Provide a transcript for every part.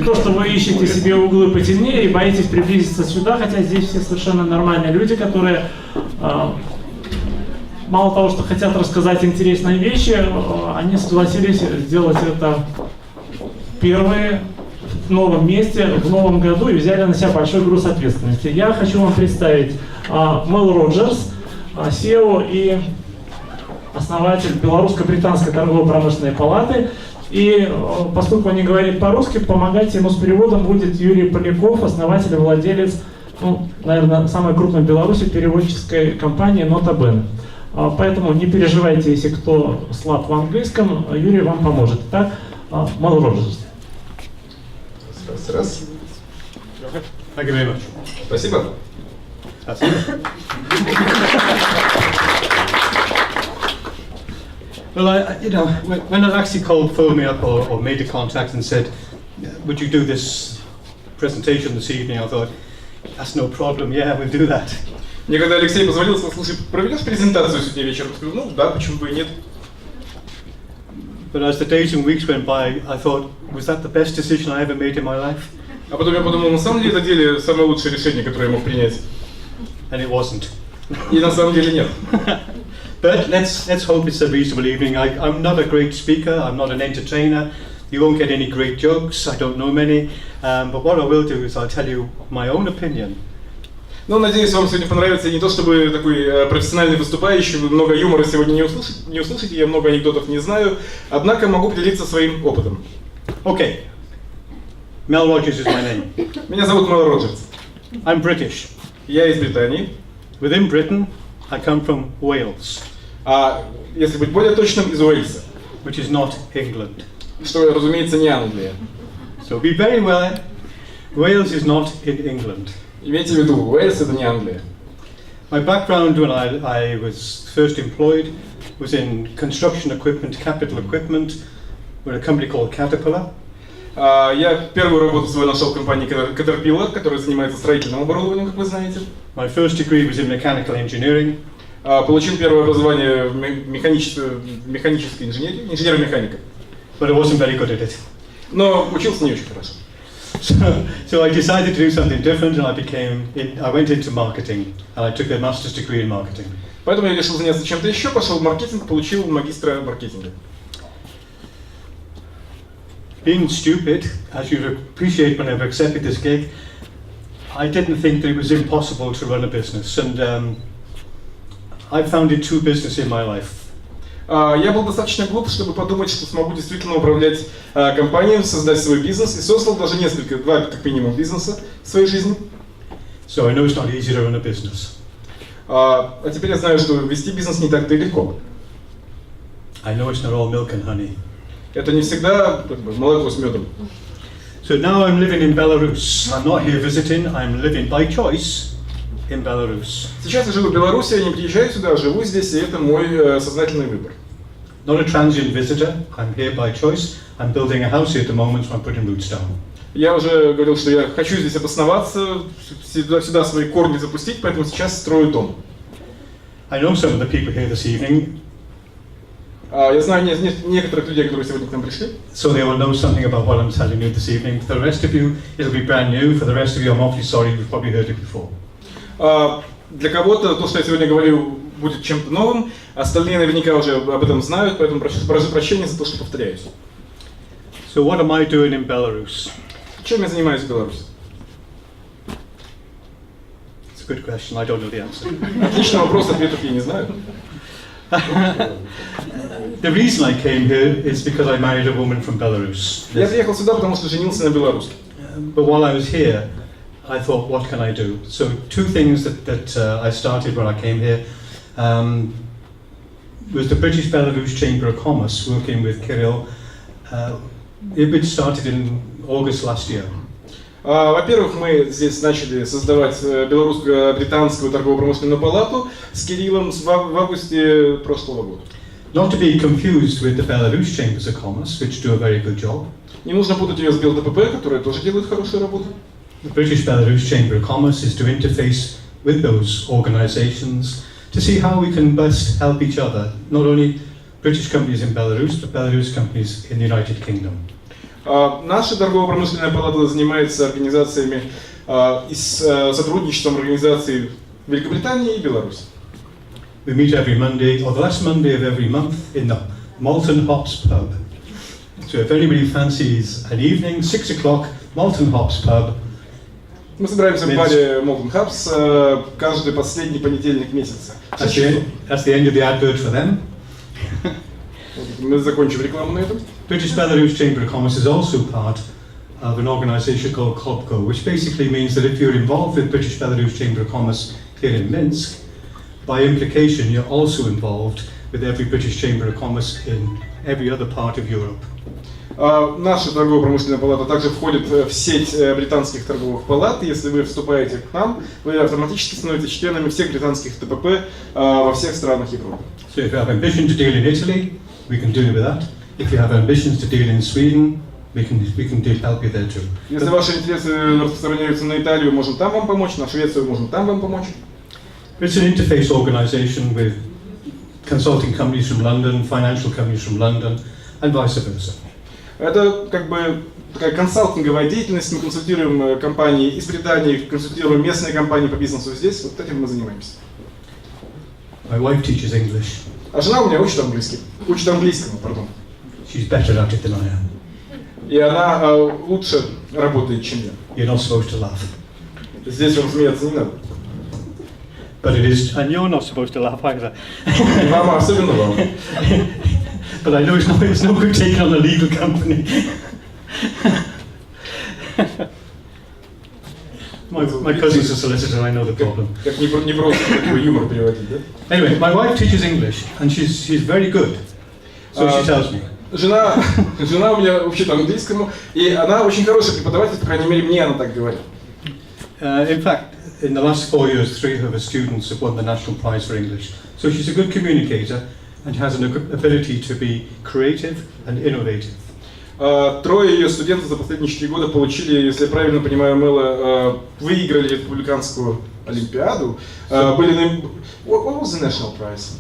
то, что вы ищете себе углы потемнее и боитесь приблизиться сюда, хотя здесь все совершенно нормальные люди, которые мало того, что хотят рассказать интересные вещи, они согласились сделать это первые в новом месте, в новом году и взяли на себя большой груз ответственности. Я хочу вам представить Мел Роджерс, CEO и основатель Белорусско-Британской торгово-промышленной палаты. И поскольку он не говорит по-русски, помогать ему с переводом будет Юрий Поляков, основатель и владелец, ну, наверное, самой крупной в Беларуси переводческой компании «Нота-Бене». Поэтому не переживайте, если кто слаб в английском, Юрий вам поможет. Итак, Мэл Роджерс. Раз. Thank you very much. Спасибо. Спасибо. Well, you know, when an actually phoned me up or made a contact and said, "Would you do this presentation this evening?" I thought, "That's no problem. Yeah, we'll do that." Мне когда Алексей позвонил и сказал: "Слушай, проведешь презентацию сегодня вечером?" Я сказал: "Ну да, почему бы и нет." But as the days and weeks went by, I thought, was that the best decision I ever made in my life? А потом я подумал, на самом деле это деле самое лучшее решение, которое я мог принять. And it wasn't. И на самом деле нет. But let's hope it's a reasonable evening. I'm not a great speaker. I'm not an entertainer. You won't get any great jokes. I don't know many. But what I will do is I'll tell you my own opinion. Ну, надеюсь, вам сегодня понравится. Не то чтобы такой профессиональный выступающий, вы много юмора сегодня не услышите, я много анекдотов не знаю, однако могу поделиться своим опытом. Okay. Mel Roджерс is my name. Меня зовут Мел Роджерс. I'm British. Я из Британии. Within Britain, I come from Wales. А если быть более точным, из Уэльса. Which is not England. Что, разумеется, не Англия. So be very well. Wales is not in England. Имейте в виду, Уэльс это не Англия. My background when I was first employed was in construction equipment, capital equipment, with a company called Caterpillar. Я первую работу свою нашел в компании Caterpillar, которая занимается строительным оборудованием, как вы знаете. My first degree was in mechanical engineering. Получил первое образование в механической инженерии, инженер-механика. But I wasn't very good at it. Но учился не очень хорошо. So I decided to do something different, and I went into marketing, and I took a master's degree in marketing. Поэтому я решил заняться чем-то еще, пошел в маркетинг, получил магистра маркетинга. Being stupid, as you'd appreciate when I've accepted this gig, I didn't think that it was impossible to run a business, and I founded 2 businesses in my life. Я был достаточно глуп, чтобы подумать, что смогу действительно управлять компанией, создать свой бизнес, и создал даже два как минимум бизнеса в своей жизни. So I know it's not easy to run a business. А теперь я знаю, что вести бизнес не так-то и легко. I know it's not all milk and honey. Это не всегда молоко с медом. So now I'm living in Belarus. I'm not here visiting. I'm living by choice in Belarus. Сейчас я живу в Беларуси, я не приезжаю сюда, живу здесь, и это мой сознательный выбор. Not a transient visitor. I'm here by choice. I'm building a house here at the moment, so I'm putting roots down. Я уже говорил, что я хочу здесь обосноваться, сюда свои корни запустить, поэтому сейчас строю дом. I know some of the people here this evening. Я знаю некоторых людей, которые сегодня к нам пришли. So they will know something about what I'm telling you this evening. For the rest of you, it'll be brand new. For the rest of you, I'm awfully sorry. You've probably heard it before. Для кого-то то, что я сегодня говорю, будет чем-то новым, остальные наверняка уже об этом знают, поэтому прошу прощения за то, что повторяюсь. So what am I doing in Belarus? Чем я занимаюсь в Беларуси? It's a good question. I don't know the answer. Отличный вопрос, ответов я не знаю. The reason I came here is because I married a woman from Belarus. Я приехал сюда, потому что женился на белоруске. But while I was here, I thought, what can I do? So 2 things that I started when I came here was the British-Belarus Chamber of Commerce, working with Kirill. It started in August last year. Во-первых, мы здесь начали создавать Белорусско-Британскую торгово-промышленную палату с Кириллом в августе прошлого года. Not to be confused with the Belarus Chambers of Commerce, which do a very good job. Не нужно путать ее с БЛТПП, которая тоже делает хорошую работу. The British-Belarus Chamber of Commerce is to interface with those organizations to see how we can best help each other, not only British companies in Belarus, but Belarus companies in the United Kingdom. Наша торгово-промышленная палата занимается организациями и сотрудничеством организаций Великобритании и Беларуси. We meet every Monday, or the last Monday of every month, in the Malton Hops pub. So if anybody fancies an evening, 6 o'clock, Malton Hops pub. Мы собираемся в баре Molten Hubs каждый последний понедельник месяца. That's the end of the advert for them. Мы закончим рекламу на этом. British-Belarus Chamber of Commerce is also part of an organisation called COBCO, which basically means that if you're involved with British-Belarus Chamber of Commerce here in Minsk, by implication you're also involved with every British Chamber of Commerce in every other part of Europe. Наша торгово-промышленная палата также входит в сеть британских торговых палат. Если вы вступаете к нам, вы автоматически становитесь членами всех британских ТПП во всех странах Европы. So if you have ambition to deal in Italy, we can deal with that. If you have ambitions to deal in Sweden, we can help you there too. Если ваши интересы распространяются на Италию, можем там вам помочь, на Швецию можем там вам помочь. It's an interface organisation with consulting companies from London, financial companies from London, and vice versa. Это как бы такая консалтинговая деятельность. Мы консультируем компании из Британии, консультируем местные компании по бизнесу здесь. Вот этим мы занимаемся. My wife teaches English. А жена у меня учит английский. Учит английскому, пардон. She's better at it than I am. И она лучше работает, чем я. You're not supposed to laugh. Здесь вам смеяться не надо. But it is, and you're not supposed to laugh either. И вам, особенно вам. But I know it's no good taking on a legal company. my cousin's a solicitor, I know the problem. Как не просто такой юмор переводить, да? Anyway, my wife teaches English, and she's very good. So she tells me. Жена у меня учит английскому, и она очень хороший преподаватель, по крайней мере, мне она так говорит. In fact, in the last 4 years, 3 of her students have won the National Prize for English. So she's a good communicator and has an ability to be creative and innovative. Трое ее студентов за последние 4 года получили, если я правильно понимаю, Мэла, выиграли республиканскую олимпиаду. Были на... What was the national prize?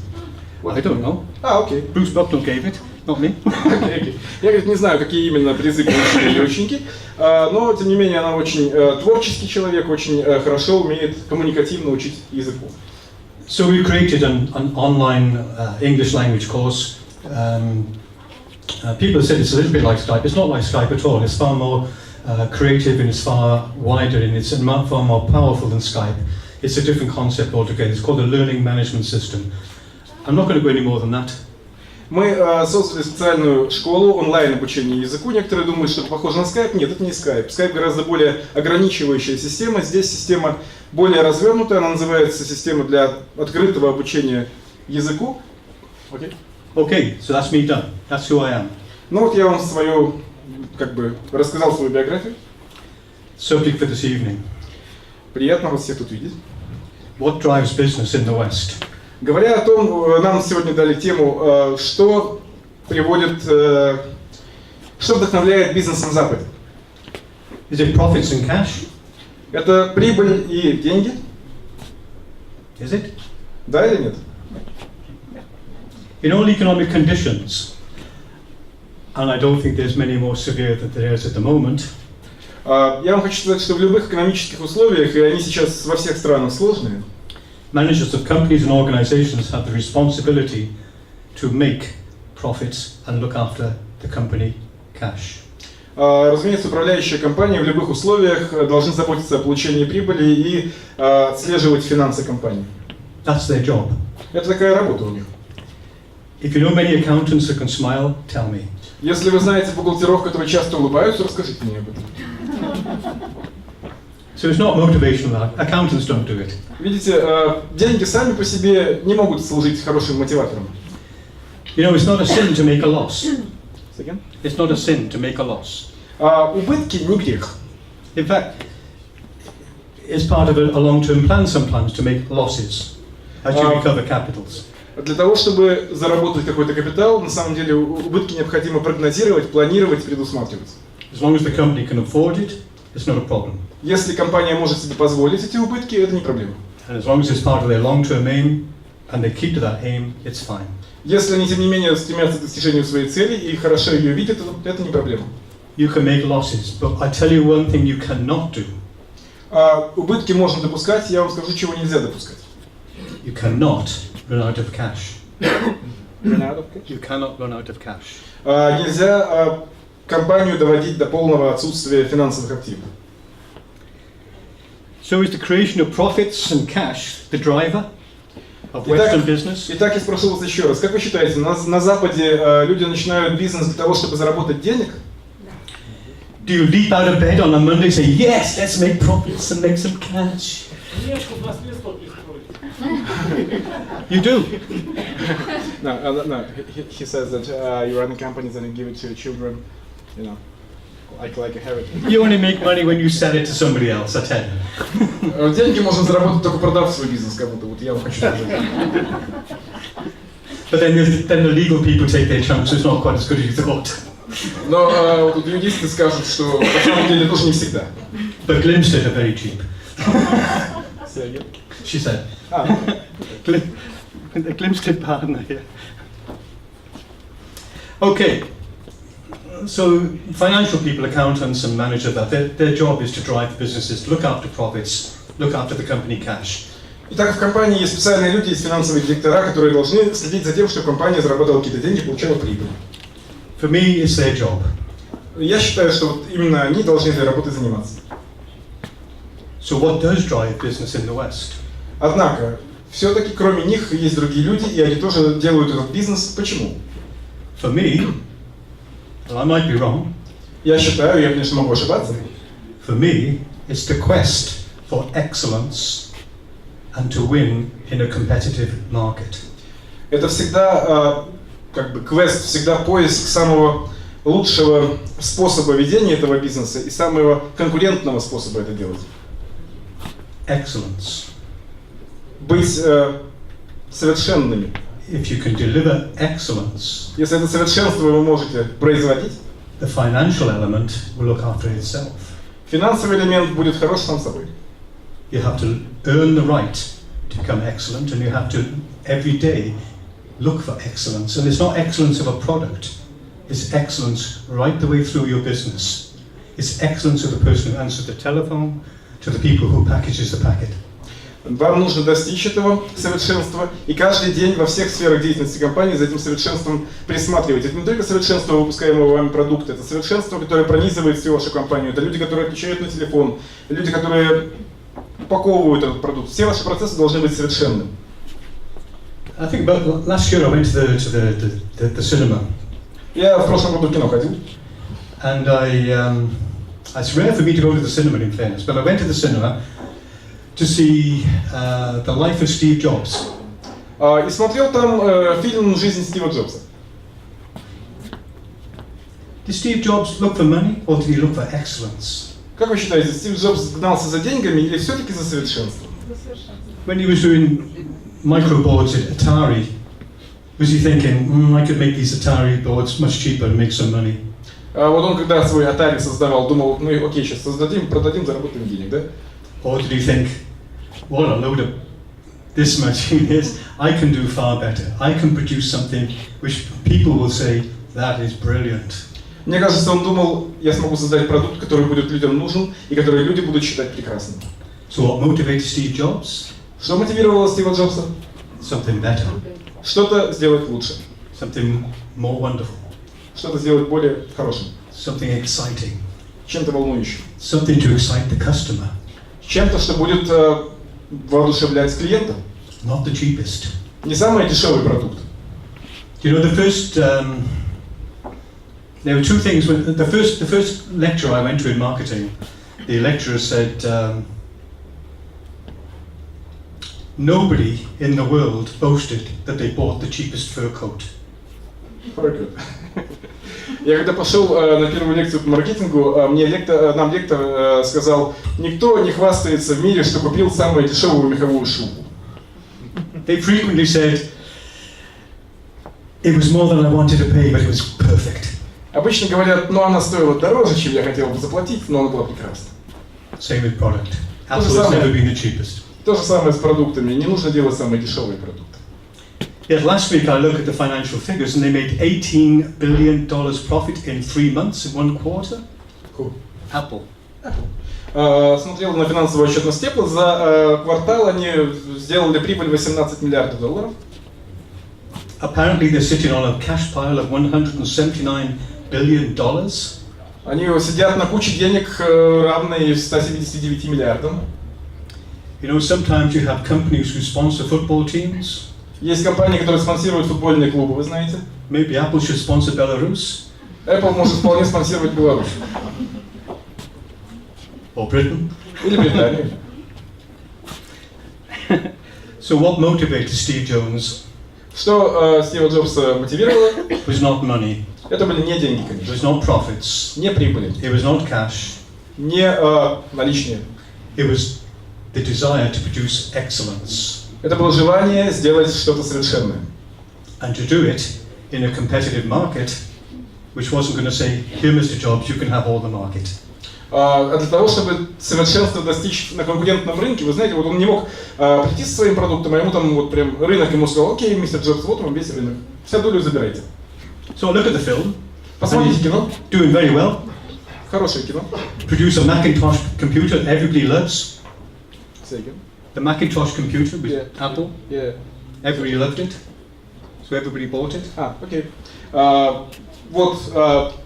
I don't know. Окей. Bruce Bucknell gave it, not me. Я, говорит, не знаю, какие именно призы получили ее ученики, но, тем не менее, она очень творческий человек, очень хорошо умеет коммуникативно учить языку. So we created an online English language course. People said it's a little bit like Skype. It's not like Skype at all. It's far more creative and it's far wider and it's far more powerful than Skype. It's a different concept altogether. It's called a learning management system. I'm not going to go any more than that. Мы создали специальную школу онлайн обучения языку. Некоторые думают, что это похоже на Skype. Нет, это не Skype. Skype гораздо более ограничивающая система. Здесь система более развернутая. Она называется система для открытого обучения языку. Окей. Okay, so that's me done. That's who I am. Ну вот я вам свою, как бы, рассказал свою биографию. Subject for this evening. Приятно вас всех тут видеть. What drives business in the West? Говоря о том, нам сегодня дали тему, что приводит, что вдохновляет бизнес на Западе. Is it profits and cash? Это прибыль и деньги? Is it? Да или нет? In all economic conditions, and I don't think there's many more severe than there is at the moment. Я вам хочу сказать, что в любых экономических условиях, и они сейчас во всех странах сложные, managers of companies and organizations have the responsibility to make profits and look after the company cash. Разумеется, управляющие компании в любых условиях должны заботиться о получении прибыли и отслеживать финансы компании. That's their job. Это такая работа у них. If you know many accountants that can smile, tell me. Если вы знаете бухгалтеров, которые часто улыбаются, расскажите мне об этом. So it's not motivational. Accountants don't do it. Видите, деньги сами по себе не могут служить хорошим мотиватором. You know, it's not a sin to make a loss. Again? It's not a sin to make a loss. Убытки не грех. In fact, it's part of a long-term plan sometimes to make losses as you recover capitals. Для того, чтобы заработать какой-то капитал, на самом деле убытки необходимо прогнозировать, планировать, предусматривать. As long as the company can afford it, it's not a problem. Если компания может себе позволить эти убытки, это не проблема. And as long as it's part of their long-term aim and they keep to that aim, it's fine. Если они, тем не менее, стремятся к достижению своей цели и хорошо ее видят, это не проблема. you can make losses, but I tell you one thing you cannot do. Убытки можно допускать, я вам скажу, чего нельзя допускать. You cannot run out of cash. Run out of cash? You cannot run out of cash. Нельзя компанию доводить до полного отсутствия финансовых активов. So is the creation of profits and cash the driver of Western business? Итак, я спрошу вас еще раз. Как вы считаете, на Западе люди начинают бизнес для того, чтобы заработать денег? Do you leap out of bed on a Monday and say, yes, let's make profits and make some cash? You do? No. He says that you run companies and you give it to your children, you know, like a heritage. You only make money when you sell it to somebody else, I tell you. Деньги можно заработать только продав свой бизнес кому-то. Вот я вам хочу сказать. But then the legal people take their chance, so it's not quite as good as you thought. Но вот юристы скажут, что на самом деле тоже не всегда. But Glimstead are very cheap. She said. The Glimstead partner here. Okay. So financial people, accountants and managers, their job is to drive the businesses, look after profits, look after the company cash. Итак, в компании есть специальные люди, есть финансовые директора, которые должны следить за тем, чтобы компания зарабатывала какие-то деньги, получала прибыль. For me, it's their job. Я считаю, что вот именно они должны этой работой заниматься. So what does drive business in the West? Однако, все-таки кроме них есть другие люди, и они тоже делают этот бизнес. Почему? For me, well, I might be wrong. Я считаю, я, конечно, могу ошибаться. For me, it's the quest for excellence and to win in a competitive market. Это всегда как бы квест, всегда поиск самого лучшего способа ведения этого бизнеса и самого конкурентного способа это делать. Excellence. Быть совершенными. If you can deliver excellence, Если это совершенство вы можете производить, the financial element will look after itself. финансовый элемент будет хорош сам собой. You have to earn the right to become excellent, and you have to every day look for excellence. And it's not excellence of a product, it's excellence right the way through your business. It's excellence of the person who answers the telephone, to the people who packages the packet. Вам нужно достичь этого совершенства, и каждый день во всех сферах деятельности компании за этим совершенством присматривать. Это не только совершенство выпускаемого вами продукта, это совершенство, которое пронизывает всю вашу компанию. Это люди, которые отвечают на телефон, люди, которые упаковывают этот продукт. Все ваши процессы должны быть совершенными. I think about last year I went to the cinema. Я в прошлом году в кино ходил. And it's rare for me to go to the cinema, in fairness, but I went to the cinema to see the life of Steve Jobs. И смотрел там фильм «Жизнь Стива Джобса». Did Steve Jobs look for money, or did he look for excellence? Как вы считаете, Стив Джобс гнался за деньгами или все-таки за совершенством? When he was doing microboards at Atari, was he thinking, I could make these Atari boards much cheaper and make some money? Вот он, когда свой Atari создавал, думал, ну окей, сейчас создадим, продадим, заработаем денег, да? Or did he think, what a load of this machine is, I can do far better. I can produce something which people will say, that is brilliant. Мне кажется, он думал, я смогу создать продукт, который будет людям нужен, и который люди будут считать прекрасным. So what motivated Steve Jobs? Что мотивировало Стива Джобса? Something better. Что-то сделать лучше. Something more wonderful. Что-то сделать более хорошим. Something exciting. Чем-то волнующим. Something to excite the customer. Чем-то, что будет воодушевлять клиента. Not the cheapest. Не самый дешевый продукт. You know, there were two things. The first lecture I went to in marketing, the lecturer said, nobody in the world boasted that they bought the cheapest fur coat. Я когда пошел на первую лекцию по маркетингу, нам лектор сказал, никто не хвастается в мире, что купил самую дешевую меховую шубу. They frequently said, it was more than I wanted to pay, but it was perfect. Обычно говорят, ну она стоила дороже, чем я хотел бы заплатить, но она была прекрасна. Same with product. Apple has never been the cheapest. То же самое с продуктами. Не нужно делать самые дешевые продукты. Yet last week I looked at the financial figures and they made $18 billion profit in 3 months, in 1 quarter. Cool. Apple. Смотрел на финансовую отчетность Apple, за квартал они сделали прибыль $18 миллиардов. Apparently they're sitting on a cash pile of $179 billion. Они сидят на куче денег, равной 179 миллиардам. You know, sometimes you have companies who sponsor football teams. Есть компании, которые спонсируют футбольные клубы, вы знаете. Maybe Apple should sponsor Belarus. Apple может вполне спонсировать Беларусь. Or Britain. Или Британию. So what motivated Steve Jones? Что Стива Джобса мотивировало? It was not money. Это были не деньги, It конечно. was not profits. Не прибыли. It was not cash. Не наличные. It was the desire to produce excellence. Это было желание сделать что-то совершенное. And to do it in a competitive market, which wasn't going to say, here, Mr. Jobs, you can have all the market. А для того, чтобы совершенство достичь на конкурентном рынке, вы знаете, вот он не мог прийти со своим продуктом, а ему там вот прям рынок ему сказал: окей, мистер Джобс, вот вам весь рынок, вся долю забирайте. So I look at the film. Посмотрите кино. Doing very well. Хорошее кино. Produce a Macintosh computer that everybody loves. Say again. The Macintosh computer with Yeah. Apple. Yeah. Everybody loved it. So everybody bought it. Окей. Вот,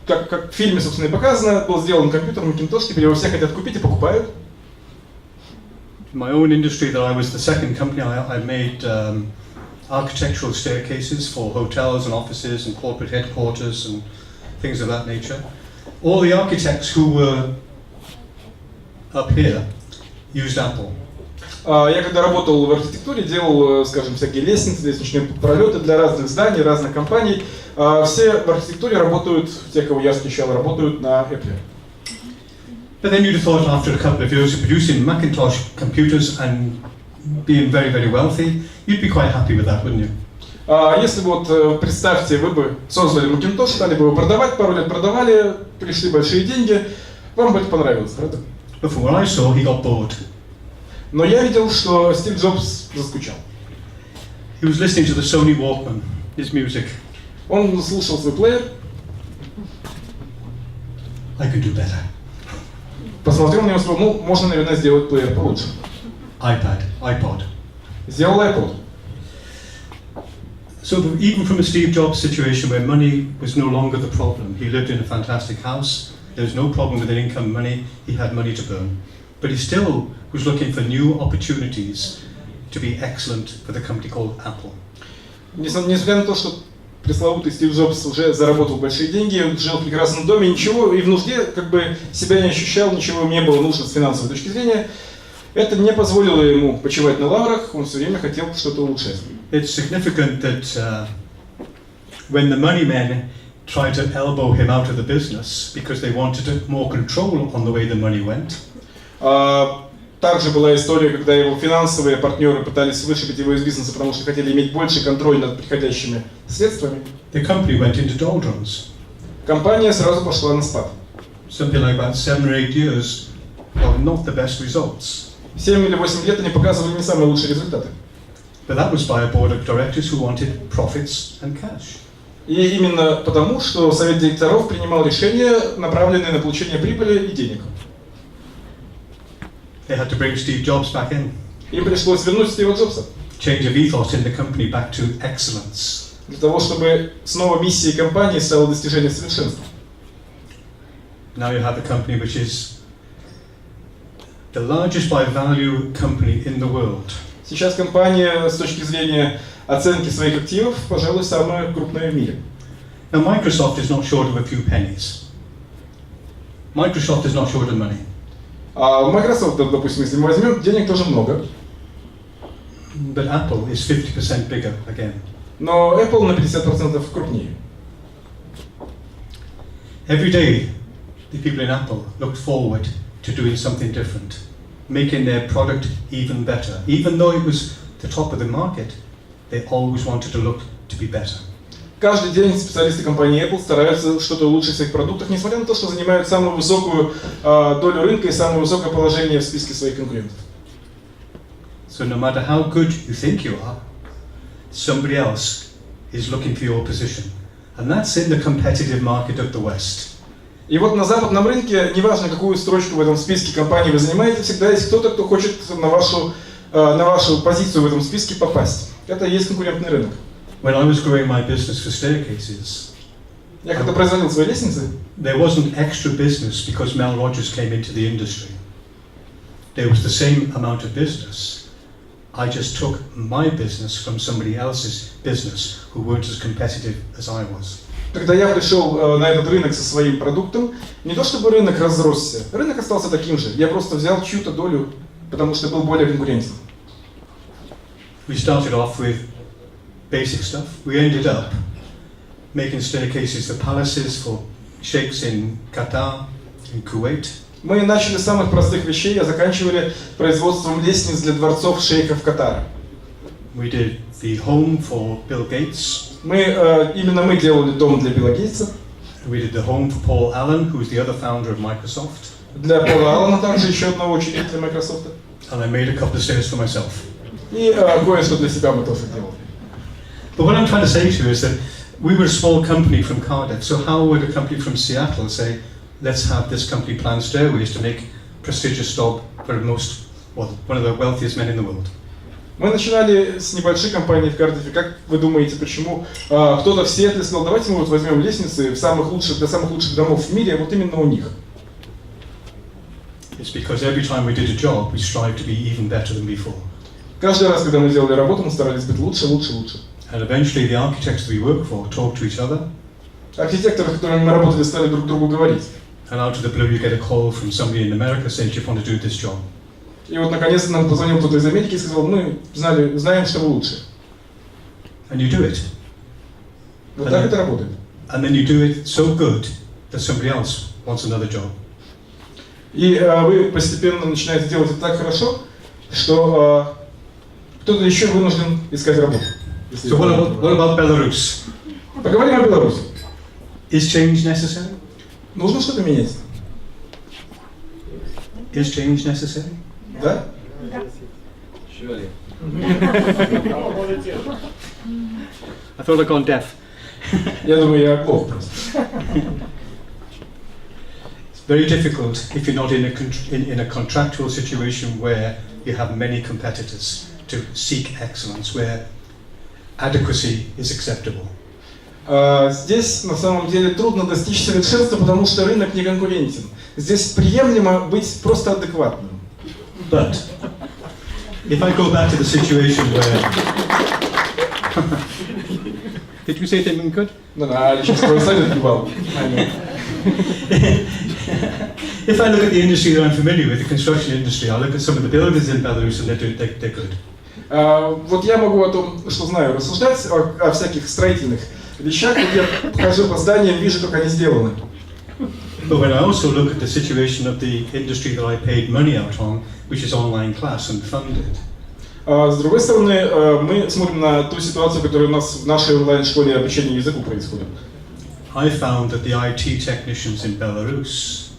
как в фильме, собственно, и показано, был сделан компьютер Macintosh, теперь его все хотят купить и покупают. In my own industry, that I was the second company, I made architectural staircases for hotels and offices and corporate headquarters and things of that nature. All the architects who were up here used Apple. Я когда работал в архитектуре, делал, скажем, всякие лестницы, лестничные пролеты для разных зданий, разных компаний. Все в архитектуре работают, те, кого я встречал, работают на Apple. But then you'd have thought after a couple of years of producing Macintosh computers and being very, very wealthy, you'd be quite happy with that, wouldn't you? Если вот, представьте, вы бы создали Macintosh, стали бы его продавать, пару лет продавали, пришли большие деньги, вам бы это понравилось, правда? But from what I saw, he got bored. Но я видел, что Стив Джобс заскучал. He was listening to the Sony Walkman, his music. Он слушал свой плеер, I could do better. посмотрел на него и сказал: ну, можно, наверное, сделать плеер получше. iPod. Сделал iPod. So even from a Steve Jobs situation where money was no longer the problem, he lived in a fantastic house, there was no problem with an income money, he had money to burn. But he still was looking for new opportunities to be excellent for the company called Apple. Несмотря на то, что пресловутый Стив Джобс уже заработал большие деньги, он жил в прекрасном доме, ничего, и в нужде как бы себя не ощущал, ничего ему не было нужно с финансовой точки зрения, это не позволило ему почивать на лаврах, он все время хотел что-то улучшать. It's significant that when the money men tried to elbow him out of the business because they wanted more control on the way the money went. Также была история, когда его финансовые партнеры пытались вышибить его из бизнеса, потому что хотели иметь больше контроль над приходящими средствами. The company went into doldrums. Компания сразу пошла на спад. Something like about 7 or 8 years, well, not the best results. 7 или 8 лет они показывали не самые лучшие результаты. But that was by a board of directors who wanted profits and cash. И именно потому, что совет директоров принимал решения, направленные на получение прибыли и денег. They had to bring Steve Jobs back in. Им пришлось вернуть Стива Джобса. Change of ethos in the company back to excellence. Для того, чтобы снова миссией компании стало достижение совершенства. Now you have a company which is the largest by value company in the world. Сейчас компания с точки зрения оценки своих активов, пожалуй, самая крупная в мире. Now Microsoft is not short of a few pennies. Microsoft is not short of money. А у Microsoft, допустим, если мы возьмем, денег тоже много. But Apple is 50% bigger again. Но Apple на 50% крупнее. Every day, the people in Apple look forward to doing something different, making their product even better. Even though it was the top of the market, they always wanted to look to be better. Каждый день специалисты компании Apple стараются что-то улучшить в своих продуктах, несмотря на то, что занимают самую высокую долю рынка и самое высокое положение в списке своих конкурентов. So no matter how good you think you are, somebody else is looking for your position. And that's in the competitive market of the West. И вот на западном рынке, неважно, какую строчку в этом списке компании вы занимаете, всегда есть кто-то, кто хочет на вашу позицию в этом списке попасть. Это и есть конкурентный рынок. When I was growing my business for staircases, Я когда производил свои лестницы, there wasn't extra business because Mel Roджерс came into the industry. There was the same amount of business. I just took my business from somebody else's business who weren't as competitive as I was. когда я пришел на этот рынок со своим продуктом, не то чтобы рынок разросся, рынок остался таким же. Я просто взял чью-то долю, потому что был более конкурентен. We started off with basic stuff. We ended up making staircases for palaces, for sheikhs in Qatar, in Kuwait. Мы начали с самых простых вещей, а заканчивали производством лестниц для дворцов шейхов Катара. We did the home for Bill Gates. Именно мы делали дом для Билла Гейтса. We did the home for Paul Allen, who is the other founder of Microsoft. Для Пола Аллена также еще одного учредителя Microsoft. And I made a couple of stairs for myself. И кое-что для себя мы тоже делали. But what I'm trying to say to you is that we were a small company from Cardiff, so how would a company from Seattle say, let's have this company plan stairways to make prestigious job for one of the wealthiest men in the world? Мы начинали с небольшой компании в Кардифе. Как вы думаете, почему кто-то в Сиэтле сказал, давайте мы вот возьмем лестницы для самых лучших домов в мире, вот именно у них? It's because every time we did a job, we strived to be even better than before. Каждый раз, когда мы делали работу, мы старались быть лучше, лучше, лучше. And eventually the architects that we work for talk to each other. Архитекторы, с которыми мы работали, стали друг другу говорить. And out of the blue you get a call from somebody in America saying, do you want to do this job? И вот наконец-то нам позвонил кто-то из Америки и сказал, мы знаем, что вы лучше. And you do it. Вот так это работает. And then you do it so good that somebody else wants another job. И вы постепенно начинаете делать это так хорошо, что кто-то еще вынужден искать работу. So what about Belarus? Поговорим о Беларуси. Is change necessary? Нужно что-то менять. Is change necessary? Да? I thought I'd gone deaf. Я думаю, я плохо просто. It's very difficult if you're not in a contractual situation where you have many competitors to seek excellence, where adequacy is acceptable. Здесь на самом деле трудно достичь совершенства, потому что рынок не конкурентен. Здесь приемлемо быть просто адекватным. But if I go back to the situation where did you say something good? No, I just decided well. If I look at the industry that I'm familiar with, the construction industry, I look at some of the builders in Belarus and they're good. Вот я могу о том, что знаю, рассуждать о всяких строительных вещах, где я хожу по зданиям, вижу, как они сделаны. But when I also look at the situation of the industry that I paid money out on, which is online class and funded. С другой стороны, мы смотрим на ту ситуацию, которая у нас в нашей онлайн-школе обучения языку происходит. I found that the IT technicians in Belarus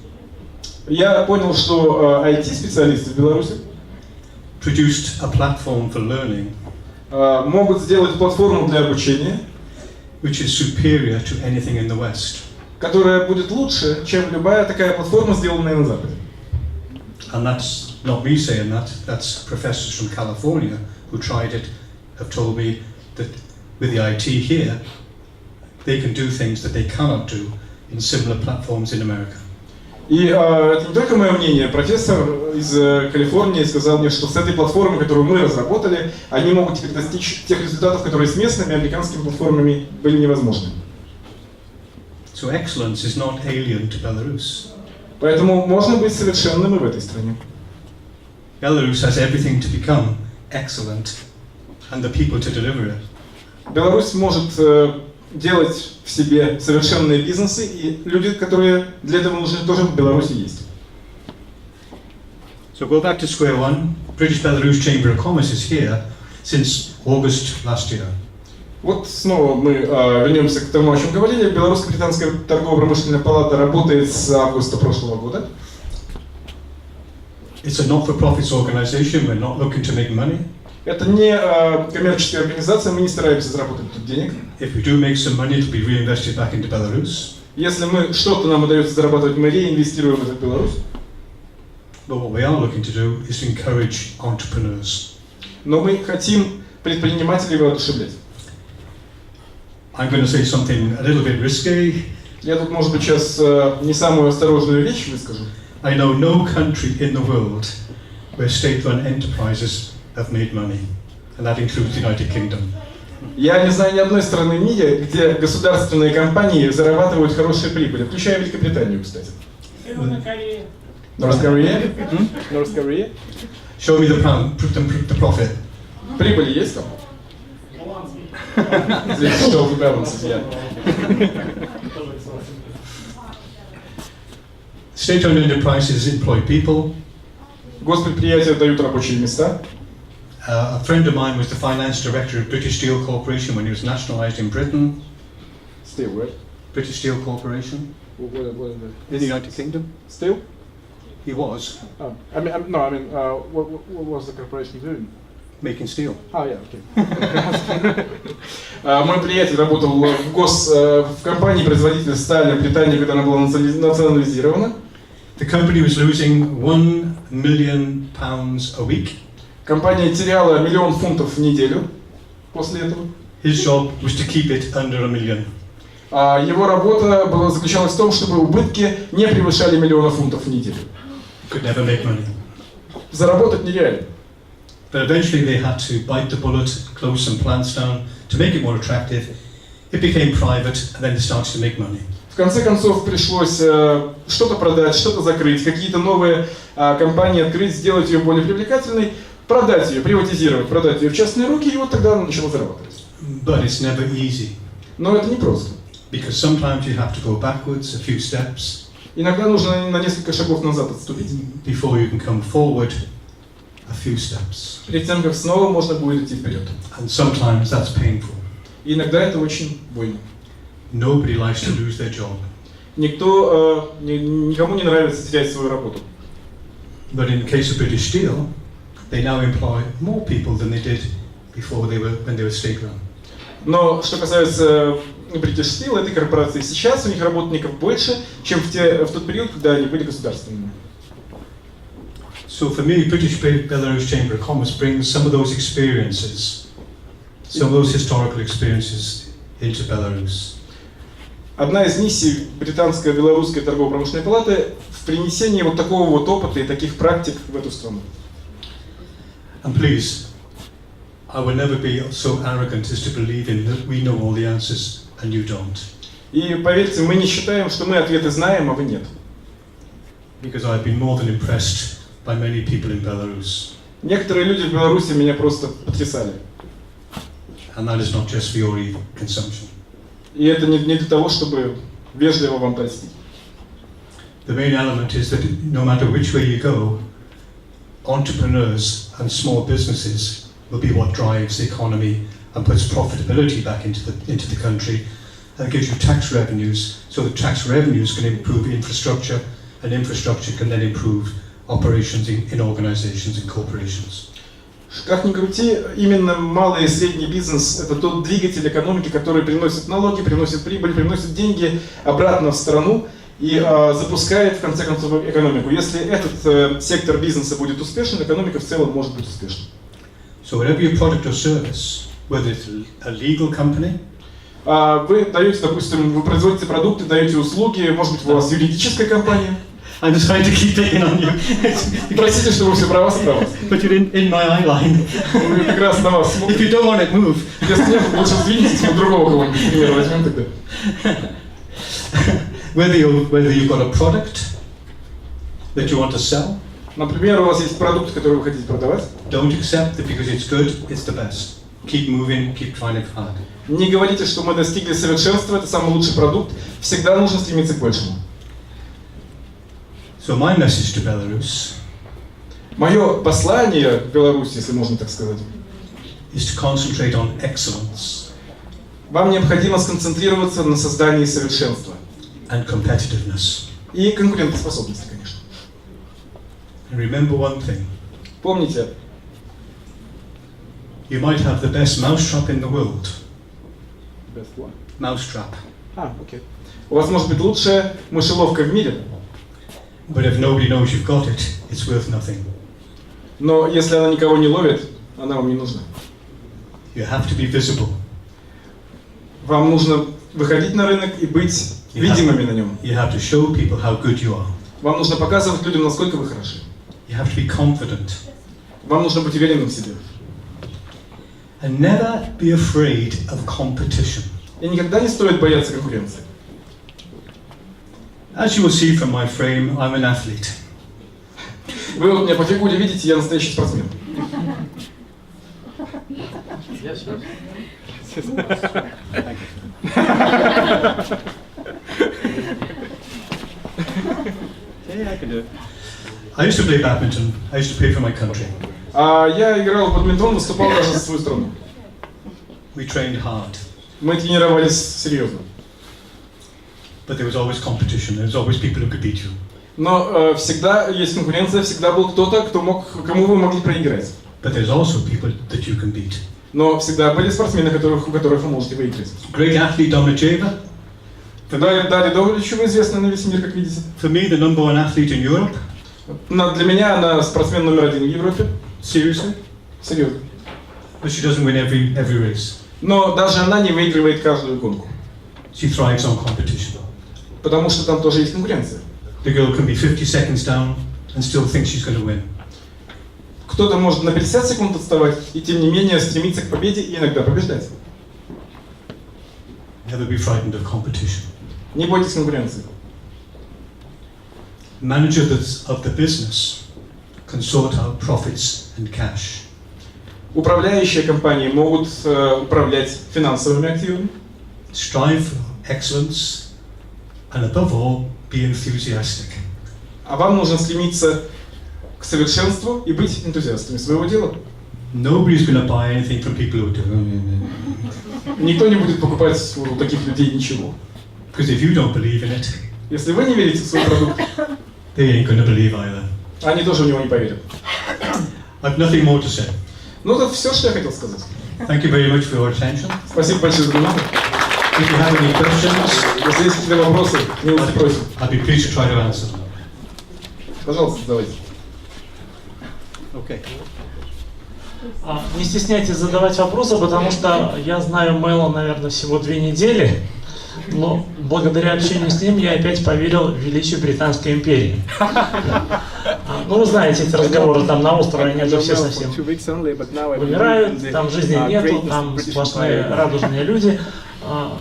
Я понял, что IT-специалисты в Беларуси produced a platform for learning могут сделать платформу для обучения, which is superior to anything in the West. Которая будет лучше, чем любая такая платформа, сделанная на Западе. And that's not me saying that, that's professors from California who tried it, have told me that with the IT here, they can do things that they cannot do in similar platforms in America. И это не только мое мнение. Профессор из Калифорнии сказал мне, что с этой платформой, которую мы разработали, они могут теперь достичь тех результатов, которые с местными американскими платформами были невозможны. So excellence is not alien to Belarus. Поэтому можно быть совершенным и в этой стране. Belarus has everything to become excellent and the people to deliver it. Беларусь может делать в себе совершенные бизнесы, и люди, которые для этого нужны, тоже в Беларуси есть. So go back to square one. British-Belarus Chamber of Commerce is here since August last year. Вот снова мы вернемся к тому, о чем говорили. Белорусско-британская торгово-промышленная палата работает с августа прошлого года. It's a not-for-profit organization. We're not looking to make money. Это не коммерческая организация, мы не стараемся заработать тут денег. If we do make some money, it will be reinvested back into Belarus. Если что-то нам удается зарабатывать, мы реинвестируем это в Беларусь. But what we are looking to do is to encourage entrepreneurs. Но мы хотим предпринимателей воодушевлять. I'm going to say something a little bit risky. Я тут, может быть, сейчас не самую осторожную вещь выскажу. I know no country in the world where state-run enterprises have made money, and that includes the United Kingdom. Я не знаю ни одной страны в мире, где государственные компании зарабатывают хорошие прибыли, включая Великобританию, кстати. Северная Корея. North Korea? North Korea? Show me the profit. Прибыли есть там? Здесь что в balances, yeah. State-owned enterprises employ people. Госпредприятия дают рабочие места. A friend of mine was the finance director of British Steel Corporation when he was nationalised in Britain. Steel, right? British Steel Corporation What in the United Kingdom. Steel? He was Oh, what was the corporation doing? making steel. Yeah, okay. Мой приятель работал в компании производителя стали в Британии, когда она была национализирована. The company was losing £1 million a week. Компания теряла $1 миллион в неделю после этого. His job was to keep it under $1 million. Его работа заключалась в том, чтобы убытки не превышали $1 миллион в неделю. Could never make money. Заработать нереально. But eventually they had to bite the bullet, close some plants down to make it more attractive. It became private, and then they started to make money. В конце концов пришлось что-то продать, что-то закрыть, какие-то новые компании открыть, сделать ее более привлекательной, продать ее, приватизировать, продать ее в частные руки, и вот тогда она начала зарабатывать. But it's never easy. Но это не просто. Because sometimes you have to go backwards a few steps. Иногда нужно на несколько шагов назад отступить. Before you can come forward a few steps. Перед тем, как снова можно будет идти вперед. And sometimes that's painful. И иногда это очень больно. Nobody likes to lose their job. Никому не нравится терять свою работу. But in the case of British Steel, they now employ more people than they did before when they were state-run. Но что касается British Steel, этой корпорации, сейчас у них работников больше, чем в тот период, когда они были государственными. So for me, British-Belarus Chamber of Commerce brings some of those experiences, some of those historical experiences into Belarus. Одна из миссий британской белорусской торгово-промышленной палаты в принесении вот такого вот опыта и таких практик в эту страну. And please, I will never be so arrogant as to believe in that we know all the answers and you don't. И поверьте, мы не считаем, что мы ответы знаем, а вы нет. Because I've been more than impressed by many people in Belarus. Некоторые люди в Беларуси меня просто потрясали. And that is not just for your consumption. И это не для того, чтобы вежливо вам простить. The main element is that no matter which way you go, entrepreneurs and small businesses will be what drives the economy and puts profitability back into the country and gives you tax revenues, so that tax revenues can improve infrastructure, and infrastructure can then improve operations in organizations and corporations. Как ни крути, именно малый и средний бизнес – это тот двигатель экономики, который приносит налоги, приносит прибыль, приносит деньги обратно в страну и запускает, в конце концов, экономику. Если этот сектор бизнеса будет успешен, экономика в целом может быть успешной. So whatever your product or service, whether it's a legal company, вы даете, допустим, вы производите продукты, даете услуги, может быть, у вас юридическая компания. I'm just trying to keep picking on you. Простите, что вы все про вас и про вас. But you're in my eye line. Мы как раз на вас If you don't want it, move. Если нет, лучше сдвинитесь, мы другого кого-нибудь, например, возьмем тогда. Whether you've got a product that you want to sell, Например, у вас есть продукт, который вы хотите продавать. don't accept that because it's good, it's the best. Keep moving, keep trying it hard. Не говорите, что мы достигли совершенства, это самый лучший продукт. Всегда нужно стремиться к большему. So my message to Belarus Мое послание в Беларуси, если можно так сказать, is to concentrate on excellence вам необходимо сконцентрироваться на создании совершенства and competitiveness. и конкурентоспособности, конечно. And remember one thing, Помните, You might have the best mousetrap in the world. Best one. Mousetrap. Окей. У вас может быть лучшая мышеловка в мире, But if nobody knows you've got it, it's worth nothing. но если она никого не ловит, она вам не нужна. You have to be visible. Вам нужно выходить на рынок и быть видимыми на нем. You have to show people how good you are. Вам нужно показывать людям, насколько вы хороши. You have to be confident. Вам нужно быть уверенным в себе. And never be afraid of competition. И никогда не стоит бояться конкуренции. As you will see from my frame, I'm an athlete. Вы вот меня по фигуре видите, я настоящий спортсмен. I used to play badminton. I used to play for my country. Я играл в бадминтон, выступал даже за свою страну. We trained hard. Мы тренировались серьезно. But there was always competition. There was always people who could beat you. Но всегда есть конкуренция, всегда был кто-то, кому вы могли проиграть. But there's also people that you can beat. Но всегда были спортсмены, у которых вы можете выиграть. Great athlete Dominic. Галерее известна на весь мир, как видите. For me, the number one athlete in Europe. Для меня она спортсмен номер один в Европе. Seriously? Серьезно. But she doesn't win every race. Но даже она не выигрывает каждую гонку. She thrives on competition. Потому что там тоже есть конкуренция. The girl can be 50 seconds down and still think she's going to win. Кто-то может на 50 секунд отставать и тем не менее стремиться к победе и иногда побеждать. Never be frightened of competition. Не бойтесь конкуренции. Manager of the business can sort out profits and cash. Управляющие компании могут управлять финансовыми активами. Strive for excellence and above all, be enthusiastic. А вам нужно стремиться к совершенству и быть энтузиастами своего дела. Nobody's going to buy anything from people who do. Никто не будет покупать у таких людей ничего. Because if you don't believe in it, Если вы не верите в свой продукт, they ain't going to believe either. они тоже в него не поверят. I've nothing more to say. Ну, это все, что я хотел сказать. Thank you very much for your attention. Спасибо большое за внимание. If you have any questions, Если есть какие-то вопросы, милости просим. I'd be pleased to try to answer them. Пожалуйста, задавайте. Okay. Не стесняйтесь задавать вопросы, потому что я знаю Мэла, наверное, всего 2 недели, но благодаря общению с ним я опять поверил в величие Британской империи. Ну, вы знаете эти разговоры, там на острове нету, все совсем вымирают, там жизни нету, там сплошные радужные люди.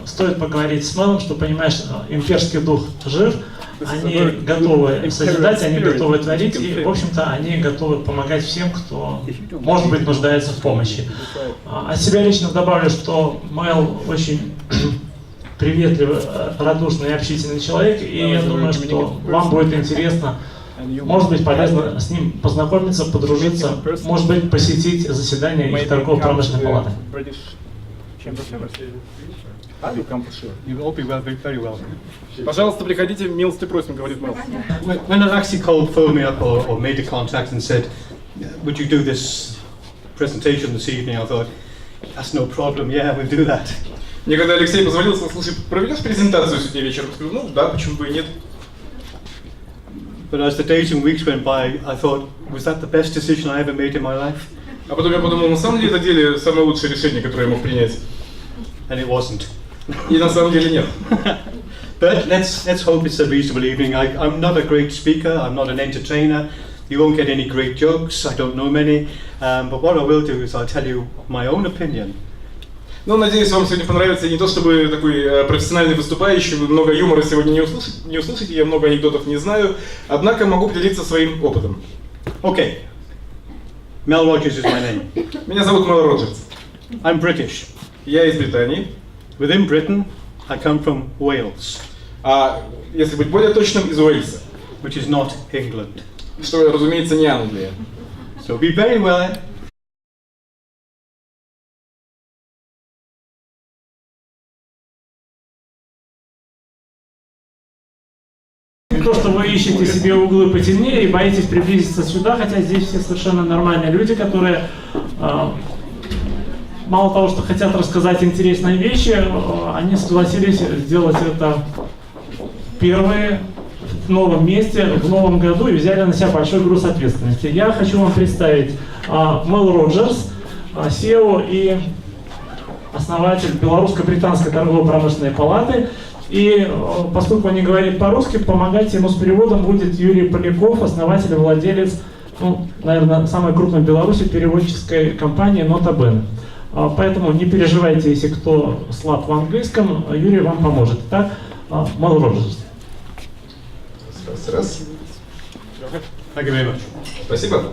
Стоит поговорить с Мэлом, что, понимаешь, имперский дух жив, они готовы созидать, они готовы творить, и, в общем-то, они готовы помогать всем, кто, может быть, нуждается в помощи. От себя лично добавлю, что Мэл очень приветливый, радушный и общительный человек, и я думаю, что вам будет интересно, может быть, полезно с ним познакомиться, подружиться, может быть, посетить заседание их торгово-промышленной палаты. You'll all be very welcome. Пожалуйста, приходите, милости просим, говорит Мэл. When an actually phoned me up or made a contact and said, would you do this presentation this evening, I thought, that's no problem, yeah, we'll do that. Мне когда Алексей позвонил, сказал, слушай, проведешь презентацию сегодня вечером? Я сказал, ну да, почему бы и нет. But as the days and weeks went by, I thought, was that the best decision I ever made in my life? А потом я подумал, на самом деле, это деле самое лучшее решение, которое я мог принять. And it wasn't. И на самом деле нет. But let's hope it's a reasonable evening. I'm not a great speaker, I'm not an entertainer. You won't get any great jokes, I don't know many. But what I will do is I'll tell you my own opinion. Ну, надеюсь, вам сегодня понравится. Не то чтобы такой профессиональный выступающий, вы много юмора сегодня не услышите, я много анекдотов не знаю. Однако могу поделиться своим опытом. Okay. Mel Roджерс is my name. Меня зовут Мел Роджерс. I'm British. Я из Британии. Within Britain, I come from Wales. А если быть более точным, из Уэльса. Which is not England. Что, разумеется, не Англия. So be very well. Не то, что вы ищете себе углы потемнее и боитесь приблизиться сюда, хотя здесь все совершенно нормальные люди, которые мало того, что хотят рассказать интересные вещи, они согласились сделать это первые в новом месте, в новом году и взяли на себя большой груз ответственности. Я хочу вам представить Мел Роджерс, CEO и основатель Белорусско-Британской торгово-промышленной палаты. И поскольку он не говорит по-русски, помогать ему с переводом будет Юрий Поляков, основатель и владелец, ну, наверное, самой крупной в Беларуси переводческой компании «Нота-Бен». Поэтому не переживайте, если кто слаб в английском, Юрий вам поможет. Итак, Мэл Роджерс. Раз. Thank you very much. Спасибо.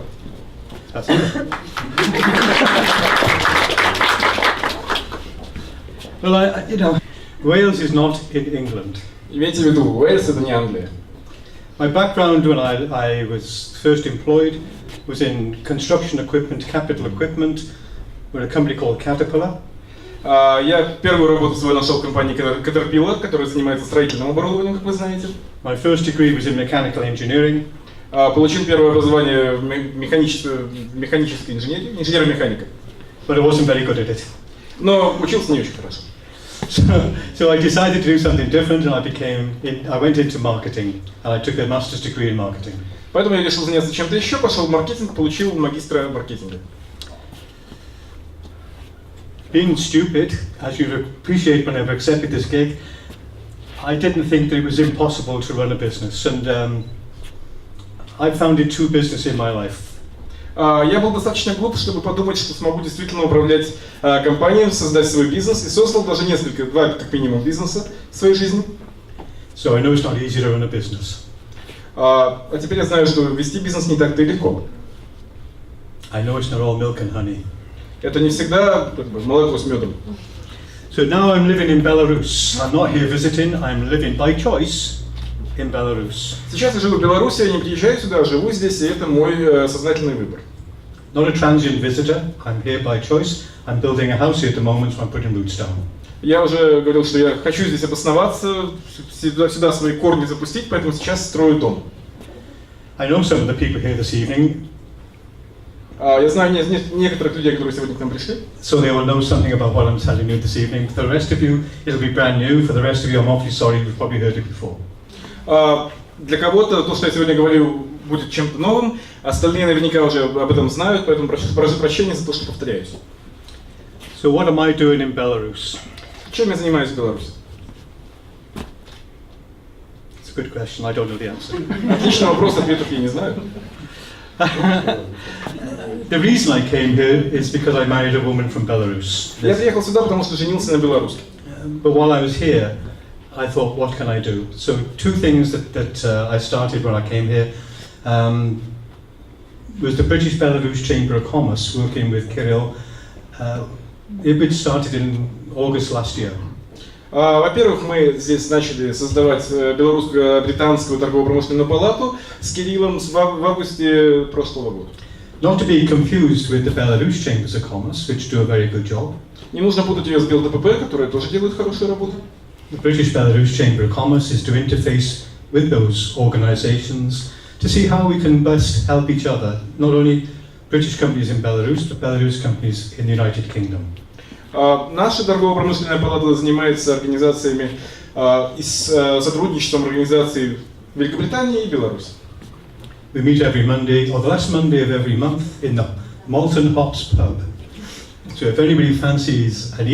Well, you know, Wales is not in England. Имейте в виду, Уэльс это не Англия. My background when I was first employed was in construction equipment, capital equipment, with a company called Caterpillar. Я первую работу свою нашел в компании Caterpillar, которая занимается строительным оборудованием, как вы знаете. My first degree was in mechanical engineering. Получил первое образование в механической инженерии, инженер-механика. But I wasn't very good at it. Но учился не очень хорошо. So I decided to do something different, and I went into marketing, and I took a master's degree in marketing. Поэтому я решил заняться чем-то еще, пошел в маркетинг, получил магистра маркетинга. Being stupid, as you'd appreciate when I've accepted this gig, I didn't think that it was impossible to run a business, and I founded 2 businesses in my life. Я был достаточно глуп, чтобы подумать, что смогу действительно управлять компанией, создать свой бизнес, и создал даже два как минимум бизнеса в своей жизни. So I know it's not easy to run a business. А теперь я знаю, что вести бизнес не так-то и легко. I know it's not all milk and honey. Это не всегда молоко с медом. So now I'm living in Belarus. I'm not here visiting, I'm living by choice in Belarus. Сейчас я живу в Беларуси, я не приезжаю сюда, живу здесь, и это мой сознательный выбор. Not a transient visitor, I'm here by choice. I'm building a house here at the moment, so I'm putting roots down. Я уже говорил, что я хочу здесь обосноваться, сюда свои корни запустить, поэтому сейчас строю дом. I know some of the people here this evening. Я знаю некоторых людей, которые сегодня к нам пришли. So they will know something about what I'm telling you this evening. For the rest of you, it'll be brand new. For the rest of you, I'm awfully sorry, you've probably heard it before. Для кого-то то, что я сегодня говорю, будет чем-то новым, остальные наверняка уже об этом знают, поэтому прошу прощения за то, что повторяюсь. So what am I doing in Belarus? Чем я занимаюсь в Беларуси? It's a good question, I don't know the answer. Отличный вопрос, ответов я не знаю. The reason I came here is because I married a woman from Belarus. Я приехал сюда, потому что женился на белоруске. But while I was here, I thought, what can I do? So 2 things that I started when I came here was the British-Belarus Chamber of Commerce, working with Kirill. It started in August last year. Во-первых, мы здесь начали создавать Белорусско-британскую торгово-промышленную палату с Кириллом в августе прошлого года. Not to be confused with the Belarus Chambers of Commerce, which do a very good job. Не нужно путать ее с БелТПП, которая тоже делает хорошую работу. The British-Belarus Chamber of Commerce is to interface with those organizations to see how we can best help each other, not only British companies in Belarus, but Belarus companies in the United Kingdom. Наша торгово-промышленная палата занимается организациями и сотрудничеством организаций Великобритании и Беларуси. We meet every Monday, or the last Monday of every month, in the Malton Hops pub. So if anybody fancies an